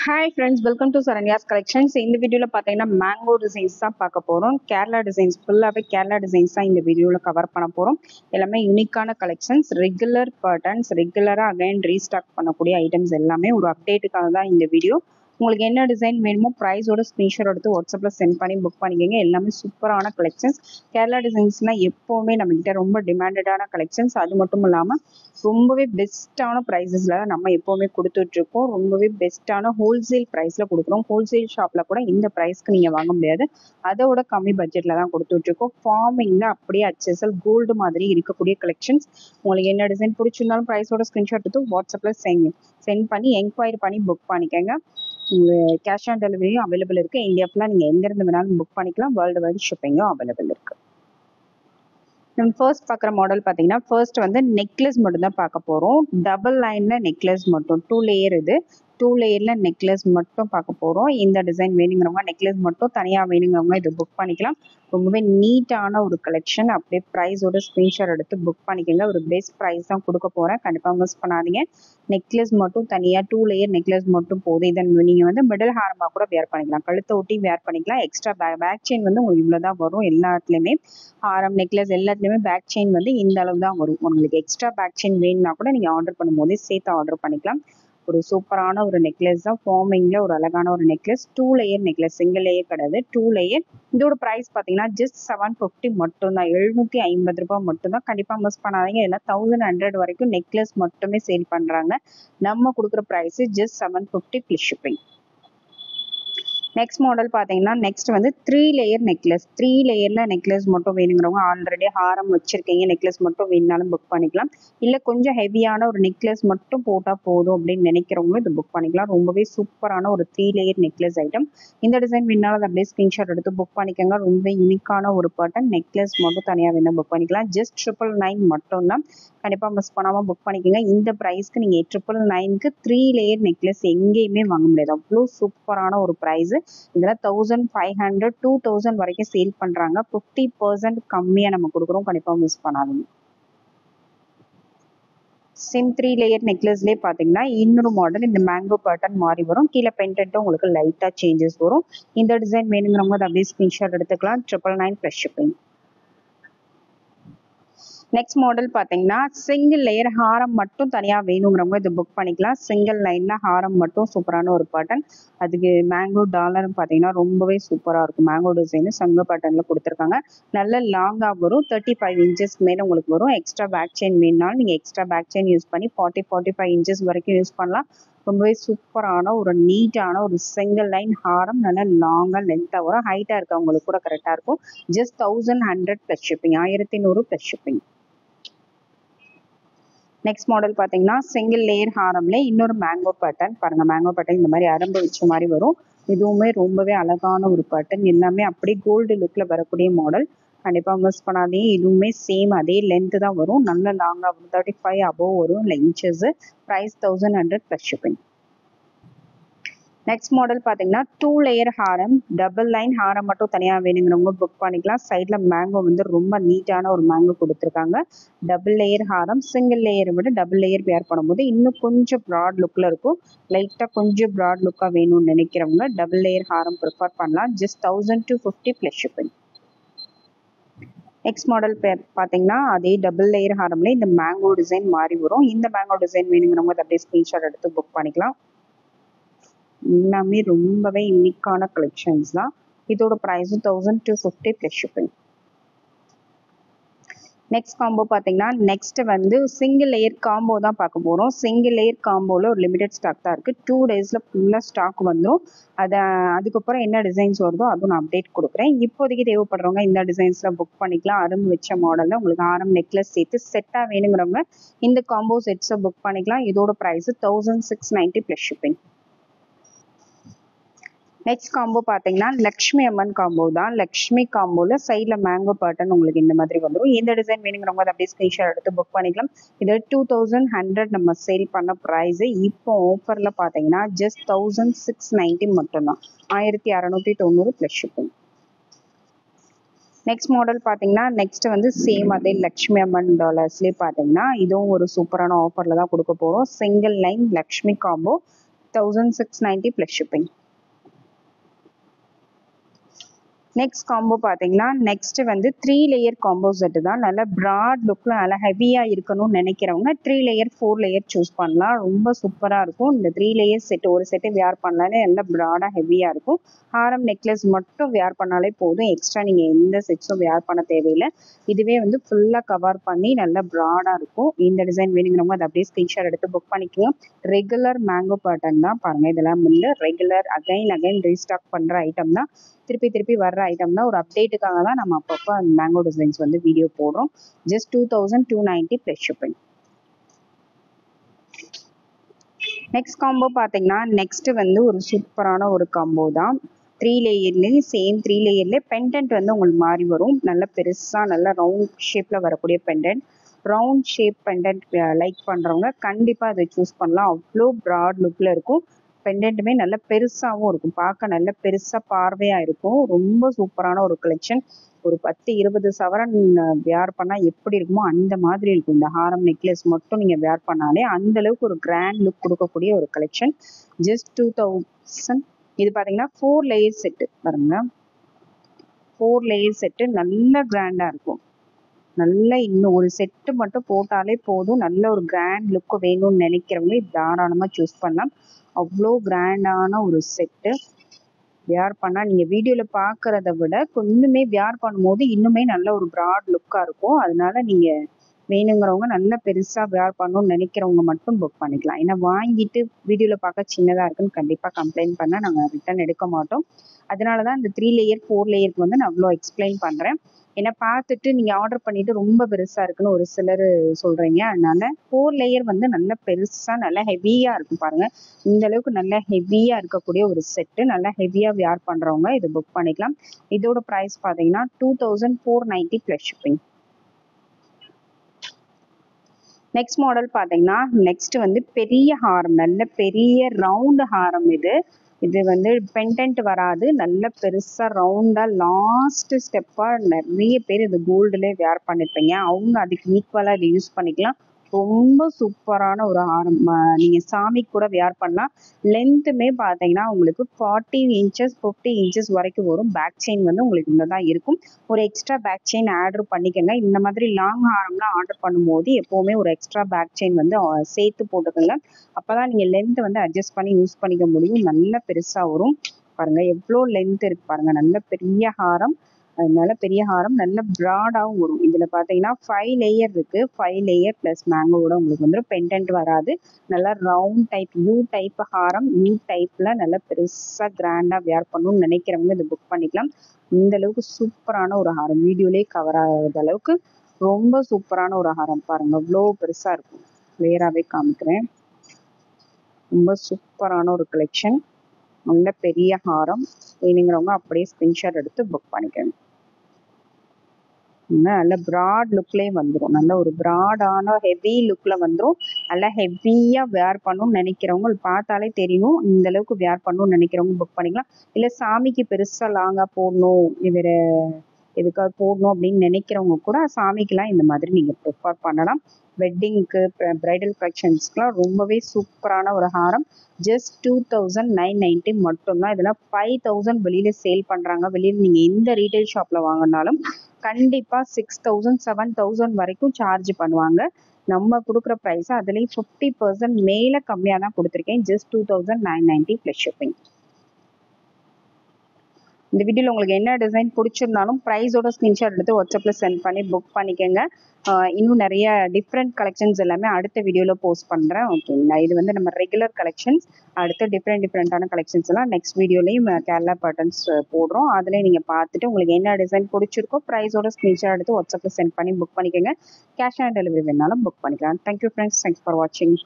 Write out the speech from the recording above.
Hi friends, welcome to Saranya's Collections. இந்த வீடியோல பார்த்தீங்கன்னா மேங்கோ டிசைன்ஸ் தான் பார்க்க போறோம். கேரளா டிசைன்ஸ் ஃபுல்லாவே கேரளா டிசைன்ஸ் தான் இந்த வீடியோல கவர் பண்ண போறோம். எல்லாமே யூனிக்கான கலெக்ஷன்ஸ், ரெகுலர் பேட்டர்ன்ஸ், ரெகுலரா அகைன் ரீஸ்டாக் பண்ணக்கூடிய ஐட்டம்ஸ் எல்லாமே ஒரு அப்டேட்டுக்காக தான் இந்த வீடியோ. உங்களுக்கு என்ன டிசைன் வேணுமோ ப்ரைஸோட ஸ்க்ரீன்ஷாட் எடுத்து வாட்ஸ்அப்பில் சென்ட் பண்ணி புக் பண்ணிக்கோங்க. எல்லாமே சூப்பரான கலெக்ஷன்ஸ். கேரளா டிசைன்ஸ்னால் எப்போவுமே நம்மகிட்ட ரொம்ப டிமாண்டடான கலெக்ஷன்ஸ். அது மட்டும் இல்லாமல் ரொம்பவே பெஸ்ட்டான ப்ரைஸஸில் நம்ம எப்போவுமே கொடுத்துட்ருக்கோம். ரொம்பவே பெஸ்ட்டான ஹோல்சேல் ப்ரைஸில் கொடுக்குறோம். ஹோல்சேல் ஷாப்பில் கூட இந்த ப்ரைஸ்க்கு நீங்கள் வாங்க முடியாது. அதோட கம்மி பட்ஜெட்டில் தான் கொடுத்துட்ருக்கோம். ஃபார்மிங்கில் அப்படியே HSL கோல்டு மாதிரி இருக்கக்கூடிய கலெக்ஷன்ஸ். உங்களுக்கு என்ன டிசைன் பிடிச்சிருந்தாலும் ப்ரைஸோட ஸ்க்ரீன்ஷாட் எடுத்து வாட்ஸ்அப்பில் சென்ட் பண்ணி என்கொயரி பண்ணி புக் பண்ணிக்கோங்க. உங்களுக்கு கேஷ் ஆன் டெலிவரியும் அவைலபிள் இருக்குது. இந்தியா ஃபுல்லாக நீங்கள் எங்கேருந்து வேணாலும் புக் பண்ணிக்கலாம். வேர்ல்டு வைட் ஷிப்பிங்கும் அவைலபிள் இருக்குது. நம்ம ஃபர்ஸ்ட் பார்க்குற மாடல் பார்த்தீங்கன்னா ஃபர்ஸ்ட் வந்து நெக்லஸ் மட்டும் தான் பார்க்க போகிறோம். டபுள் லைனில் நெக்லஸ் மட்டும் 2 லேயர் இது. 2 லேயரில் நெக்லஸ் மட்டும் பார்க்க போகிறோம். இந்த டிசைன் வேணுங்கிறவங்க நெக்லஸ் மட்டும் தனியாக வேணுங்கிறவங்க இது புக் பண்ணிக்கலாம். ரொம்பவே நீட்டான ஒரு கலெக்ஷன். அப்படியே ப்ரைஸோட ஸ்க்ரீன்ஷாட் எடுத்து புக் பண்ணிக்கோங்க. ஒரு பெஸ்ட் ப்ரைஸ் தான் கொடுக்க போகிறேன். கண்டிப்பாக மிஸ் பண்ணாதீங்க. நெக்லஸ் மட்டும் தனியாக 2 லேயர் நெக்லஸ் மட்டும் போதும். இதை நீங்கள் வந்து மிடில் ஹாரமாக கூட வேர் பண்ணிக்கலாம். கழுத்தை ஒட்டி வேர் பண்ணிக்கலாம். எக்ஸ்ட்ரா பேக் செயின் வந்து உங்களுக்கு இவ்வளோ தான் வரும். எல்லாத்துலேயுமே ஹாரம் நெக்லஸ் எல்லாத்துலேயுமே பேக் செயின் வந்து இந்த அளவு தான் வரும். உங்களுக்கு எக்ஸ்ட்ரா பேக் செயின் வேணும்னா கூட நீங்கள் ஆர்டர் பண்ணும்போதே சேர்த்து ஆர்டர் பண்ணிக்கலாம். ஒரு சூப்பரான ஒரு நெக்லஸ் தான். ஃபார்மிங்கில் ஒரு அழகான ஒரு necklace. 2 layer necklace, single layer கிடையாது, 2 லேயர். இதோட ப்ரைஸ் பார்த்தீங்கன்னா ஜஸ்ட் 750 மட்டும்தான். 750 ரூபாய் மட்டும்தான். கண்டிப்பாக மிஸ் பண்ணாதீங்க. ஏன்னா 1100 வரைக்கும் நெக்லஸ் மட்டுமே சேல் பண்ணுறாங்க. நம்ம கொடுக்குற price just 750 plus shipping. Next model பார்த்தீங்கன்னா நெக்ஸ்ட் வந்து 3 லேயர் நெக்லஸ். 3 லேயரில் நெக்லஸ் மட்டும் வேணுங்கிறவங்க ஆல்ரெடி ஹாரம் வச்சுருக்கீங்க, நெக்லஸ் மட்டும் வேணுனாலும் புக் பண்ணிக்கலாம். இல்லை கொஞ்சம் ஹெவியான ஒரு நெக்லஸ் மட்டும் போட்டால் போதும் அப்படின்னு நினைக்கிறவங்களும் இது புக் பண்ணிக்கலாம். ரொம்பவே சூப்பரான ஒரு 3 லேயர் நெக்லஸ் ஐட்டம். இந்த டிசைன் வேணாலும் அதை அப்படியே ஸ்க்ரீன்ஷாட் எடுத்து புக் பண்ணிக்கோங்க. ரொம்ப யூனிக்கான ஒரு பேட்டர்ன். நெக்லஸ் மட்டும் தனியாக வேணும் புக் பண்ணிக்கலாம். ஜஸ்ட் 999 மட்டும்தான். கண்டிப்பாக மிஸ் பண்ணாமல் புக் பண்ணிக்கோங்க. இந்த ப்ரைஸ்க்கு நீங்கள் 999க்கு 3 லேயர் நெக்லஸ் எங்கேயுமே வாங்க முடியாது. அவ்வளோ சூப்பரான ஒரு ப்ரைஸு. இதில் 1500 2000 வரைக்கும் சேல் பண்ணுறாங்க. 50% கம்மியாக நம்ம கொடுக்குறோம். கண்டிப்பாக மிஸ் பண்ணாதீங்க. சேம் 3 லேயர் நெக்லஸ்லேயே பார்த்தீங்கன்னா இன்னொரு மாடல் இந்த மேங்கோ பேட்டர்ன் மாறி வரும். கீழே பென்டென்ட்டும் உங்களுக்கு லைட்டாக சேஞ்சஸ் வரும். இந்த டிசைன் வேணுங்கிறவங்க அதை அப்படியே ஸ்க்ரீன்ஷாட் எடுத்துக்கலாம். 999 ப்ளஸ் ஷிப்பிங். நெக்ஸ்ட் மாடல் பார்த்தீங்கன்னா சிங்கிள் லேயர் ஹாரம் மட்டும் தனியாக வேணுங்கிறவங்க இது புக் பண்ணிக்கலாம். சிங்கிள் லைனில் ஹாரம் மட்டும் சூப்பரான ஒரு பேட்டர்ன். அதுக்கு மேங்கோ டாலர்னு பார்த்தீங்கன்னா ரொம்பவே சூப்பராக இருக்கும். மேங்கோ டிசைனு சங்க பேட்டர்னில் கொடுத்துருக்காங்க. நல்ல லாங்காக வரும். 35 இன்ச்சஸ் மேலே உங்களுக்கு வரும். எக்ஸ்ட்ரா பேக் செயின் வேணுனாலும் நீங்கள் எக்ஸ்ட்ரா பேக் செயின் யூஸ் பண்ணி 45 இன்ச்சஸ் வரைக்கும் யூஸ் பண்ணலாம். ரொம்பவே சூப்பரான ஒரு நீட்டான ஒரு சிங்கிள் லைன் ஹாரம். நல்லா லாங்காக லென்த்தாக வரும். ஹைட்டாக இருக்கவங்களுக்கு கூட கரெக்டாக இருக்கும். Just 1100 plus shipping. 1100 plus shipping. Next model பார்த்தீங்கன்னா சிங்கிள் லேயர் ஹாரம்ல இன்னொரு மேங்கோ பேட்டர்ன் பாருங்க. மேங்கோ பேட்டர்ன் இந்த மாதிரி அரம்பு வச்ச மாதிரி வரும். இதுவுமே ரொம்பவே அழகான ஒரு பேட்டர்ன். எல்லாமே அப்படியே கோல்டு லுக்ல வரக்கூடிய மாடல். கண்டிப்பாக மிஸ் பண்ணாதீங்க. இதுவுமே சேம் அதே லென்த்து தான் வரும். நல்ல லாங்காக வரும். 35 அபோவ் வரும் இல்லை inches. Price 1100 plus shipping. Next model பார்த்தீங்கன்னா 2 லேயர் ஹாரம். டபுள் லைன் ஹாரம் மட்டும் தனியாக வேணுங்கிறவங்க புக் பண்ணிக்கலாம். சைடில் மேங்கோ வந்து ரொம்ப நீட்டான ஒரு மேங்கோ கொடுத்துருக்காங்க. டபுள் லேயர் ஹாரம். சிங்கிள் லேயரை விட டபுள் லேயர் வேர் பண்ணும்போது இன்னும் கொஞ்சம் ப்ராட் லுக்கில் இருக்கும். லைட்டாக கொஞ்சம் ப்ராட் லுக்காக வேணும்னு நினைக்கிறவங்க டபுள் லேயர் ஹாரம் ப்ரிஃபர் பண்ணலாம். Just 1250 plus shipping. Next model பார்த்தீங்கன்னா அதே டபுள் லேயர் ஹாரம்ல இந்த மேங்கோ டிசைன் மாறி வரும். இந்த மேங்கோ டிசைன் வேணுங்கிறவங்க அதை அப்படியே ஸ்க்ரீன்ஷாட் எடுத்து புக் பண்ணிக்கலாம். எல்லாமே ரொம்பவே யூனிக்கான கலெக்ஷன்ஸ் தான். இதோட price 1250 plus shipping. Next combo பார்த்தீங்கன்னா நெக்ஸ்ட் வந்து சிங்கிள் லேயர் காம்போ தான் பார்க்க போகிறோம். சிங்கிள் லேயர் காம்போவில் ஒரு லிமிடெட் ஸ்டாக் தான் இருக்குது. 2 டேஸில் ஃபுல்லாக ஸ்டாக் வந்துடும். அதுக்கப்புறம் என்ன டிசைன்ஸ் வருதோ அதுவும் நான் அப்டேட் கொடுக்குறேன். இப்போதைக்கு தேவைப்படுறவங்க இந்த டிசைன்ஸில் புக் பண்ணிக்கலாம். அரும்பு வச்ச மாடலில் உங்களுக்கு ஆரம் நெக்லஸ் சேர்த்து செட்டாக வேணுங்கிறவங்க இந்த காம்போ செட்ஸை புக் பண்ணிக்கலாம். இதோட price 1690 plus shipping. Next combo பார்த்தீங்கன்னா லக்ஷ்மி அம்மன் காம்போ தான். லக்ஷ்மி காம்போவில் சைடில் மேங்கோ பேட்டர்ன் உங்களுக்கு இந்த மாதிரி வந்துடும். எந்த டிசைன் வேணுங்கிறவங்க அதை அப்படியே ஸ்க்ரீன்ஷாட் எடுத்து புக் பண்ணிக்கலாம். இது 2100 நம்ம சேல் பண்ண ப்ரைஸு. இப்போ ஆஃபரில் பார்த்தீங்கன்னா ஜஸ்ட் 1690 மட்டும்தான். 1690 ப்ளஸ் ஷிப்பிங். நெக்ஸ்ட் மாடல் பார்த்தீங்கன்னா நெக்ஸ்ட் வந்து சேம் அதே லக்ஷ்மி அம்மன் டாலர்ஸ்லேயே பார்த்தீங்கன்னா இதுவும் ஒரு சூப்பரான ஆஃபரில் தான் கொடுக்க போகிறோம். Single line Lakshmi combo 1690 plus shipping. Next combo பார்த்தீங்கன்னா நெக்ஸ்ட் வந்து 3 லேயர் காம்போ செட் தான். நல்ல ப்ராட் லுக்ல நல்லா ஹெவியா இருக்கணும்னு நினைக்கிறவங்க 3 லேயர் 4 லேயர் சூஸ் பண்ணலாம். ரொம்ப சூப்பரா இருக்கும். இந்த 3 லேயர் செட் ஒரு செட்டு வியர் பண்ணாலே நல்லா ப்ராடா ஹெவியா இருக்கும். ஹாரம் நெக்லஸ் மட்டும் வியர் பண்ணாலே போதும். எக்ஸ்ட்ரா நீங்க எந்த செட்ஸும் வியர் பண்ண தேவையில்லை. இதுவே வந்து ஃபுல்லா கவர் பண்ணி நல்லா ப்ராடா இருக்கும். இந்த டிசைன் வேணுங்கிறவங்க அதை அப்படியே ஸ்கிரீன்ஷாட் எடுத்து புக் பண்ணிக்கலாம். ரெகுலர் மேங்கோ பேட்டர்ன் தான் பாருங்க. இதெல்லாம் வந்து ரெகுலர் அகைன் ரீஸ்டாக் பண்ற ஐட்டம் தான். திருப்பி வர்ற ஐட்டம் தான். ஒரு அப்டேட்டுக்காக தான் நம்ம அப்பப்போ மேங்கோ டிசைன்ஸ் வந்து வீடியோ போடுறோம். Just 2290 plus shipping. Next combo பார்த்தீங்கன்னா நெக்ஸ்ட் வந்து ஒரு சூப்பரான ஒரு காம்போ தான். 3 லேயர்லேயும் சேம் 3 லேயர்லேயே பெண்டன்ட் வந்து உங்களுக்கு மாறி வரும். நல்ல பெருசா நல்ல ரவுண்ட் ஷேப்ல வரக்கூடிய pendant. Round shape pendant like பண்றவங்க கண்டிப்பா அதை சூஸ் பண்ணலாம். அவ்வளோ ப்ராட் லுக்ல இருக்கும். பெண்டன்ட்டுமே நல்ல பெருசாகவும் இருக்கும். பார்க்க நல்ல பெருசா பார்வையா இருக்கும். ரொம்ப சூப்பரான ஒரு கலெக்ஷன். ஒரு 10-20 சவரன் வியர் பண்ணா எப்படி இருக்குமோ அந்த மாதிரி இருக்கும். இந்த ஹாரம் நெக்லஸ் மட்டும் நீங்க வியர் பண்ணாலே அந்த அளவுக்கு ஒரு கிராண்ட் லுக் கொடுக்கக்கூடிய ஒரு கலெக்ஷன். ஜஸ்ட் 2000. இது பாத்தீங்கன்னா 4 லேயர் செட்டு பாருங்க. 4 லேயர் செட்டு நல்ல கிராண்டா இருக்கும். நல்ல இன்னும் ஒரு செட்டு மட்டும் போட்டாலே போதும். நல்ல ஒரு கிராண்ட் லுக் வேணும்னு நினைக்கிறவங்க தாராளமா சூஸ் பண்ணலாம். அவ்வளோ கிராண்டான ஒரு செட்டு. வியர் பண்ணா நீங்க வீடியோல பாக்குறத விட கொஞ்சமே வியர் பண்ணும்போது இன்னுமே நல்ல ஒரு ப்ராட் லுக்கா இருக்கும். அதனால நீங்க வேணுங்கிறவங்க நல்ல பெருசா வியர் பண்ணணும்னு நினைக்கிறவங்க மட்டும் புக் பண்ணிக்கலாம். ஏன்னா வாங்கிட்டு வீடியோல பார்க்க சின்னதா இருக்குன்னு கண்டிப்பா கம்ப்ளைண்ட் பண்ணா நாங்க ரிட்டர்ன் எடுக்க மாட்டோம். அதனாலதான் இந்த 3 லேயர் 4 லேயருக்கு வந்து நான் அவ்வளோ எக்ஸ்பிளைன் பண்றேன். ஏன்னா பார்த்துட்டு நீங்க ஆர்டர் பண்ணிட்டு ரொம்ப பெருசா இருக்குன்னு ஒரு சிலர் சொல்றீங்க. அதனால 4 லேயர் வந்து நல்ல பெருசா நல்ல ஹெவியா இருக்கும் பாருங்க. இந்த அளவுக்கு நல்ல ஹெவியா இருக்கக்கூடிய ஒரு செட்டு. நல்லா ஹெவியா வியர் பண்றவங்க இது புக் பண்ணிக்கலாம். இதோட பிரைஸ் பாத்தீங்கன்னா 2490 பிளஸ் ஷிப்பிங். நெக்ஸ்ட் மாடல் பாத்தீங்கன்னா நெக்ஸ்ட் வந்து பெரிய ஹாரம். நல்ல பெரிய ரவுண்ட் ஹாரம். இது வந்து பெண்டன்ட் வராது. நல்ல பெருசா ரவுண்டா லாஸ்ட் ஸ்டெப்பா நிறைய பேர் இது கோல்டுல வியர் பண்ணிருப்பீங்க. அவங்க அதுக்கு ஈக்குவலா இதை யூஸ் பண்ணிக்கலாம். ரொம்ப சூப்பரான ஒரு ஹாரம். நீங்க சாமிக்கு கூட வியர் பண்ணலாம். லென்த்துமே பாத்தீங்கன்னா உங்களுக்கு 40 இன்ச்சஸ் 50 இன்ச்சஸ் வரைக்கும் வரும். பேக் செயின் வந்து உங்களுக்கு இவ்வளவுதான் இருக்கும். ஒரு எக்ஸ்ட்ரா பேக் செயின் ஆர்டர் பண்ணிக்கங்க. இந்த மாதிரி லாங் ஹாரம்லாம் ஆர்டர் பண்ணும்போது எப்பவுமே ஒரு எக்ஸ்ட்ரா பேக் செயின் வந்து சேர்த்து போட்டுக்கோங்க. அப்பதான் நீங்க லென்த் வந்து அட்ஜஸ்ட் பண்ணி யூஸ் பண்ணிக்க முடியும். நல்ல பெருசா வரும் பாருங்க. எவ்வளோ லென்த் இருக்கு பாருங்க. நல்ல பெரிய ஹாரம். அதனால பெரிய ஹாரம் நல்ல ப்ராடாகவும் வரும். இதுல பாத்தீங்கன்னா 5 லேயர் இருக்கு. 5 லேயர் பிளஸ் மேங்கோட உங்களுக்கு வந்து பெண்டன்ட் வராது. நல்லா round type you type Haram. You டைப்ல நல்ல பெருசா கிராண்டா வியர் பண்ணணும்னு நினைக்கிறவங்க இதை புக் பண்ணிக்கலாம். இந்த அளவுக்கு சூப்பரான ஒரு ஹாரம். வீடியோலயே கவர் ஆகாத அளவுக்கு ரொம்ப சூப்பரான ஒரு ஹாரம் பாருங்க. அவ்வளோ பெருசா இருக்கும். கிளியராகவே காமிக்கிறேன். ரொம்ப சூப்பரான ஒரு கலெக்ஷன். நல்ல பெரிய ஹாரம். வேணுங்கிறவங்க அப்படியே ஸ்கிரீன்ஷாட் எடுத்து புக் பண்ணிக்கணும். நல்ல ப்ராட் லுக்லேயே வந்துடும். நல்ல ஒரு ப்ராடான ஹெவி லுக்ல வந்துடும். நல்லா ஹெவியா வியர் பண்ணணும்னு நினைக்கிறவங்க பார்த்தாலே தெரியும். இந்த அளவுக்கு வியர் பண்ணணும்னு நினைக்கிறவங்க புக் பண்ணிக்கலாம். இல்லை சாமிக்கு பெருசா லாங்கா போடணும், இவர எதுக்காக போடணும் அப்படின்னு நினைக்கிறவங்க கூட சாமிக்கெல்லாம் இந்த மாதிரி நீங்க ப்ரிஃபர் பண்ணலாம். வெட்டிங்க்கு பிரைடல் கலெக்ஷன்ஸ்க்குலாம் ரொம்பவே சூப்பரான ஒரு ஹாரம். ஜஸ்ட் 2990 மட்டும்தான். இதெல்லாம் 5000 வெளியில சேல் பண்றாங்க. வெளியில நீங்க எந்த ரீட்டைல் ஷாப்ல வாங்கினாலும் கண்டிப்பா 6000 7000 வரைக்கும் சார்ஜ் பண்ணுவாங்க. நம்ம கொடுக்குற ப்ரைஸ் அதுலேயும் 50% மேல கம்மியாக தான் கொடுத்துருக்கேன். Just 2990 plus shipping. இந்த வீடியோவில் உங்களுக்கு என்ன டிசைன் பிடிச்சிருந்தாலும் ப்ரைஸோட ஸ்க்ரீன்ஷாட் எடுத்து வாட்ஸ்அப்பில் சென்ட் பண்ணி புக் பண்ணிக்கோங்க. இன்னும் நிறைய டிஃப்ரெண்ட் கலெக்ஷன்ஸ் எல்லாமே அடுத்த வீடியோவில் போஸ்ட் பண்ணுறேன். ஓகேங்களா. இது வந்து நம்ம ரெகுலர் கலெக்ஷன்ஸ். அடுத்து டிஃப்ரெண்டான கலெக்ஷன்ஸ் எல்லாம் நெக்ஸ்ட் வீடியோலையும் கேரளா பேட்டர்ன்ஸ் போடுறோம். அதிலே நீங்கள் பார்த்துட்டு உங்களுக்கு என்ன டிசைன் பிடிச்சிருக்கோ ப்ரைஸோட ஸ்க்ரீன்ஷாட் எடுத்து வாட்ஸ்அப்பில் சென்ட் பண்ணி புக் பண்ணிக்கோங்க. கேஷ் ஆன் டெலிவரி வேணாலும் புக் பண்ணிக்கலாம். Thank you friends. தேங்க்ஸ் ஃபார் வாட்சிங்.